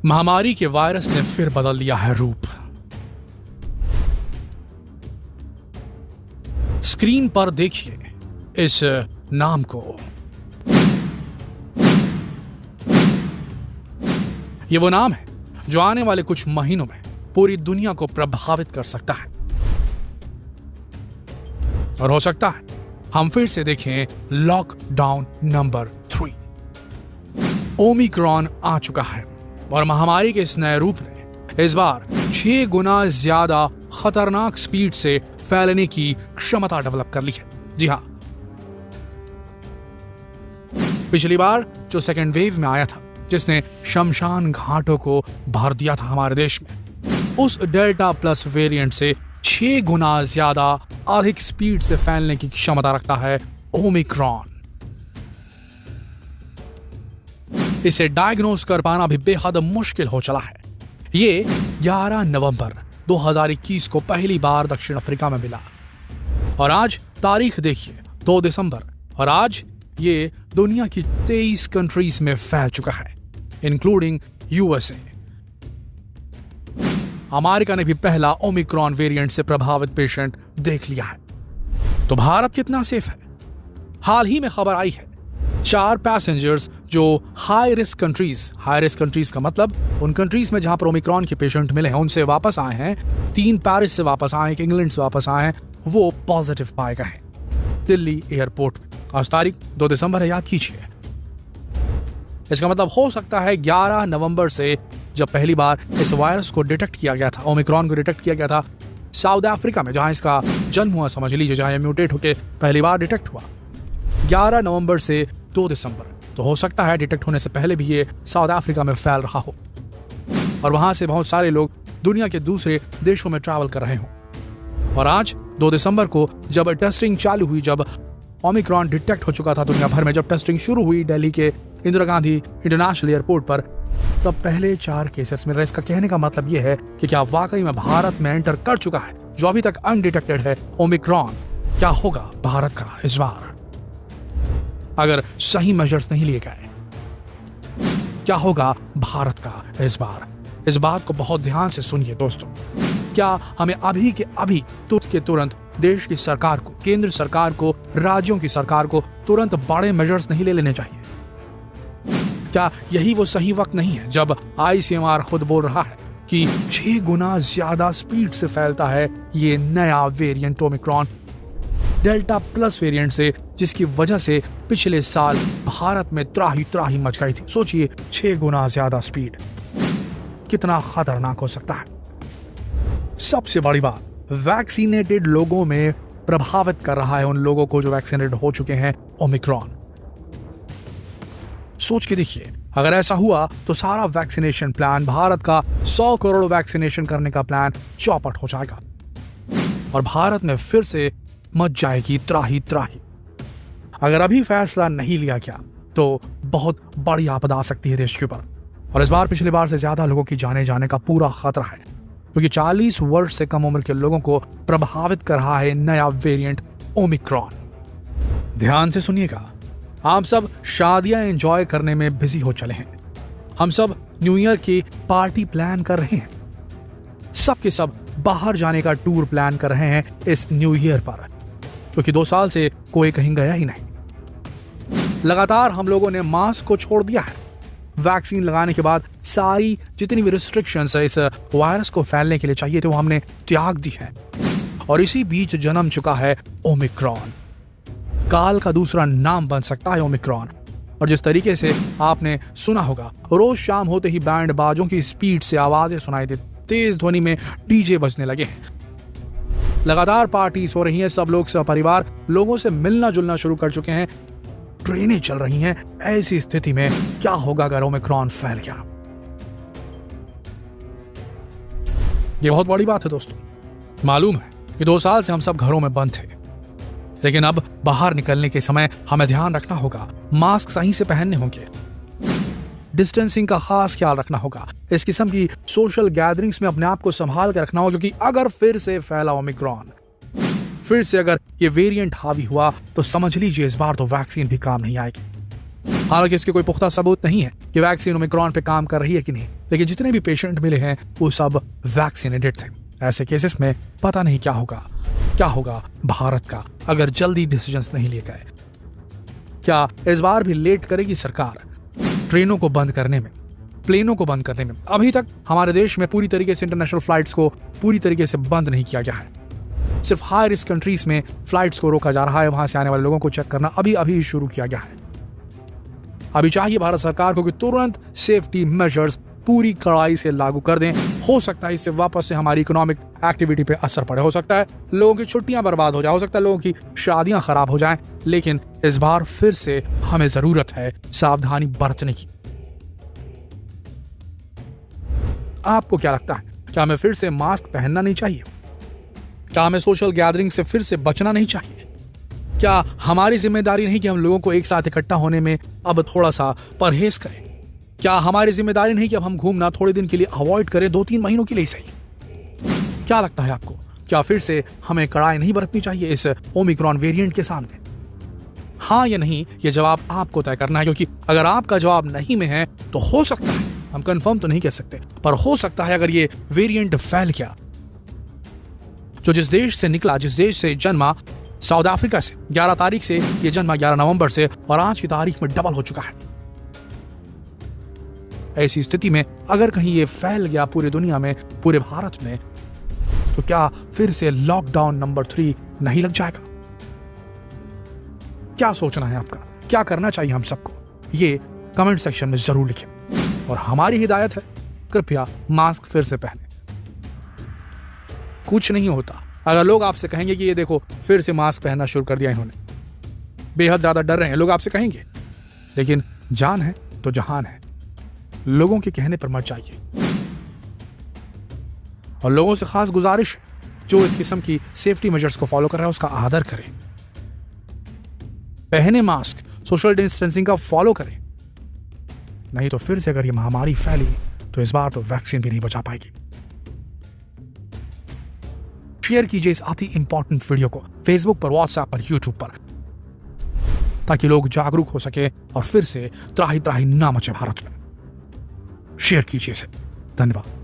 महामारी के वायरस ने फिर बदल दिया है रूप। स्क्रीन पर देखिए इस नाम को। ये वो नाम है जो आने वाले कुछ महीनों में पूरी दुनिया को प्रभावित कर सकता है। और हो सकता है हम फिर से देखें लॉकडाउन नंबर 3। ओमिक्रॉन आ चुका है और महामारी के इस नए रूप ने इस बार 6 गुना ज्यादा खतरनाक स्पीड से फैलने की क्षमता डेवलप कर ली है। जी हां, पिछली बार जो सेकेंड वेव में आया था, जिसने शमशान घाटों को भर दिया था हमारे देश में, उस डेल्टा प्लस वेरिएंट से 6 गुना ज्यादा अधिक स्पीड से फैलने की क्षमता रखता है ओमिक्रॉन। इसे डायग्नोस कर पाना भी बेहद मुश्किल हो चला है। ये 11 नवंबर 2021 को पहली बार दक्षिण अफ्रीका में मिला और आज तारीख देखिए 2 दिसंबर, और आज ये दुनिया की 23 कंट्रीज में फैल चुका है, इंक्लूडिंग यूएसए। अमेरिका ने भी पहला ओमिक्रॉन वेरिएंट से प्रभावित पेशेंट देख लिया है। तो भारत कितना सेफ है? हाल ही में खबर आई है 4 पैसेंजर्स जो हाई रिस्क कंट्रीज का मतलब उन कंट्रीज में जहां पर ओमिक्रॉन के पेशेंट मिले हैं, उनसे वापस आए हैं। 3 पेरिस से वापस आए, 1 इंग्लैंड से वापस आए हैं, वो पॉजिटिव पाए गए हैं दिल्ली एयरपोर्ट में। आज तारीख 2 दिसंबर है, याद कीजिए। इसका मतलब हो सकता है 11 नवंबर से जब पहली बार इस वायरस को डिटेक्ट किया गया था, ओमिक्रॉन को डिटेक्ट किया गया था साउथ अफ्रीका में, जहां इसका जन्म हुआ, समझ लीजिए, जहां ये म्यूटेट होकर पहली बार डिटेक्ट हुआ 11 नवंबर से 2 दिसंबर। तो हो सकता है डिटेक्ट होने से पहले भी ये साउथ अफ्रीका में फैल रहा हो और वहां से बहुत सारे लोग दुनिया के दूसरे देशों में ट्रैवल कर रहे हों। और आज 2 दिसंबर को जब टेस्टिंग चालू हुई, जब ओमिक्रॉन डिटेक्ट हो चुका था दुनिया भर में, जब टेस्टिंग शुरू हुई दिल्ली के इंदिरा गांधी इंटरनेशनल एयरपोर्ट पर, तब पहले 4 केसेस मिल रहे। इसका कहने का मतलब यह है कि क्या वाकई में भारत में एंटर कर चुका है जो अभी तक अनडिटेक्टेड है ओमिक्रॉन। क्या होगा भारत का इस बार अगर सही मेजर्स नहीं लिए गए? क्या होगा भारत का इस बार? इस बात को बहुत ध्यान से सुनिए दोस्तों। क्या हमें अभी के अभी तुरंत देश की सरकार को, केंद्र सरकार को, राज्यों की सरकार को तुरंत बड़े मेजर्स नहीं ले लेने चाहिए? क्या यही वो सही वक्त नहीं है जब आईसीएमआर खुद बोल रहा है कि 6 गुना ज्यादा स्पीड से फैलता है ये नया variant Omicron, delta plus variant से, जिसकी वजह से पिछले साल भारत में त्राही मच गई थी। सोचिए 6 गुना ज्यादा स्पीड, कितना खतरनाक हो सकता है। सबसे बड़ी बात, वैक्सीनेटेड लोगों में प्रभावित कर रहा है उन लोगों को जो वैक्सीनेटेड हो चुके हैं ओमिक्रॉन। सोच के देखिए, अगर ऐसा हुआ तो सारा वैक्सीनेशन प्लान, भारत का 100 करोड़ वैक्सीनेशन करने का प्लान चौपट हो जाएगा और भारत में फिर से मच जाएगी त्राही। अगर अभी फैसला नहीं लिया गया तो बहुत बड़ी आपदा आ सकती है देश के ऊपर। और इस बार पिछले बार से ज्यादा लोगों की जाने का पूरा खतरा है, क्योंकि 40 वर्ष से कम उम्र के लोगों को प्रभावित कर रहा है नया वेरिएंट ओमिक्रॉन। ध्यान से सुनिएगा, आप सब शादियां एंजॉय करने में बिजी हो चले हैं, हम सब न्यू ईयर की पार्टी प्लान कर रहे हैं, सब के सब बाहर जाने का टूर प्लान कर रहे हैं इस न्यू ईयर पर, क्योंकि 2 साल से कोई कहीं गया ही नहीं। लगातार हम लोगों ने मास्क को छोड़ दिया है। वैक्सीन लगाने के बाद सारी जितनी भी रिस्ट्रिक्शंस इस वायरस को फैलने के लिए चाहिए थे वो हमने त्याग दी है। और इसी बीच जन्म चुका है ओमिक्रॉन। काल का दूसरा नाम बन सकता है ओमिक्रॉन। और जिस तरीके से आपने सुना होगा, रोज शाम होते ही बैंड बाजों की स्पीड से आवाजें सुनाई देती, तेज ध्वनि में डीजे बजने लगे हैं, लगातार पार्टीज हो रही हैं, सब लोग सपरिवार लोगों से मिलना जुलना शुरू कर चुके हैं, ट्रेनें चल रही हैं। ऐसी स्थिति में क्या होगा अगर ओमिक्रॉन फैल गया? ये बहुत बड़ी बात है दोस्तों। मालूम है कि 2 साल से हम सब घरों में बंद थे, लेकिन अब बाहर निकलने के समय हमें ध्यान रखना होगा, मास्क सही से पहनने होंगे, डिस्टेंसिंग का खास ख्याल रखना होगा, इस किस्म की सोशल गैदरिंग्स में अपने आप को संभाल कर रखना होगा, क्योंकि अगर फिर से फैला ओमिक्रॉन, फिर से अगर ये वेरिएंट हावी हुआ तो समझ लीजिए इस बार तो वैक्सीन भी काम नहीं आएगी। हालांकि इसके कोई पुख्ता सबूत नहीं है कि वैक्सीन ओमिक्रॉन पे काम कर रही है कि नहीं, लेकिन जितने भी पेशेंट मिले हैं वो सब वैक्सीनेटेड थे। ऐसे केसेस में पता नहीं क्या होगा भारत का अगर जल्दी डिसीजंस नहीं लिए गए। क्या इस बार भी लेट करेगी सरकार ट्रेनों को बंद करने में, प्लेनों को बंद करने में? अभी तक हमारे देश में पूरी तरीके से इंटरनेशनल फ्लाइट्स को पूरी तरीके से बंद नहीं किया गया है। सिर्फ हाई रिस्क कंट्रीज में फ्लाइट्स को रोका जा रहा है, वहां से आने वाले लोगों को चेक करना अभी शुरू किया गया है। अभी चाहिए भारत सरकार को कि तुरंत सेफ्टी मेजर्स पूरी कड़ाई से लागू कर दें। हो सकता है इससे वापस से हमारी इकोनॉमिक एक्टिविटी पे असर पड़े, हो सकता है लोगों की छुट्टियां बर्बाद हो जाए, हो सकता है लोगों की शादियां खराब हो जाएं, लेकिन इस बार फिर से हमें जरूरत है सावधानी बरतने की। आपको क्या लगता है, क्या हमें फिर से मास्क पहनना नहीं चाहिए? क्या हमें सोशल गैदरिंग से फिर से बचना नहीं चाहिए? क्या हमारी जिम्मेदारी नहीं कि हम लोगों को एक साथ इकट्ठा होने में अब थोड़ा सा परहेज करें? क्या हमारी जिम्मेदारी नहीं कि अब हम घूमना थोड़े दिन के लिए अवॉइड करें, 2-3 महीनों के लिए सही? क्या लगता है आपको, क्या फिर से हमें कड़ाई नहीं बरतनी चाहिए इस ओमिक्रॉन वेरिएंट के सामने? हाँ या नहीं, ये जवाब आपको तय करना है, क्योंकि अगर आपका जवाब नहीं में है तो हो सकता है, हम कंफर्म तो नहीं कह सकते, पर हो सकता है अगर ये वेरिएंट फैल गया, जो जिस देश से निकला, जिस देश से जन्मा, साउथ अफ्रीका से 11 तारीख से ये जन्मा 11 नवंबर से, और आज की तारीख में डबल हो चुका है। ऐसी स्थिति में अगर कहीं ये फैल गया पूरी दुनिया में, पूरे भारत में, तो क्या फिर से लॉकडाउन नंबर 3 नहीं लग जाएगा? क्या सोचना है आपका, क्या करना चाहिए हम सबको, ये कमेंट सेक्शन में जरूर लिखें। और हमारी हिदायत है, कृपया मास्क फिर से पहने। कुछ नहीं होता अगर लोग आपसे कहेंगे कि ये देखो फिर से मास्क पहनना शुरू कर दिया इन्होंने, बेहद ज्यादा डर रहे हैं, लोग आपसे कहेंगे, लेकिन जान है तो जहान है, लोगों के कहने पर मत जाइए। और लोगों से खास गुजारिश है, जो इस किस्म की सेफ्टी मेजर्स को फॉलो कर रहा है उसका आदर करें, पहने मास्क, सोशल डिस्टेंसिंग का फॉलो करें। नहीं तो फिर से अगर ये महामारी फैली तो इस बार तो वैक्सीन भी नहीं बचा पाएगी। शेयर कीजिए इस अति इंपॉर्टेंट वीडियो को फेसबुक पर, व्हाट्सएप पर, यूट्यूब पर, ताकि लोग जागरूक हो सके और फिर से त्राही त्राही ना मचे भारत में। शेयर कीजिए इसे। धन्यवाद।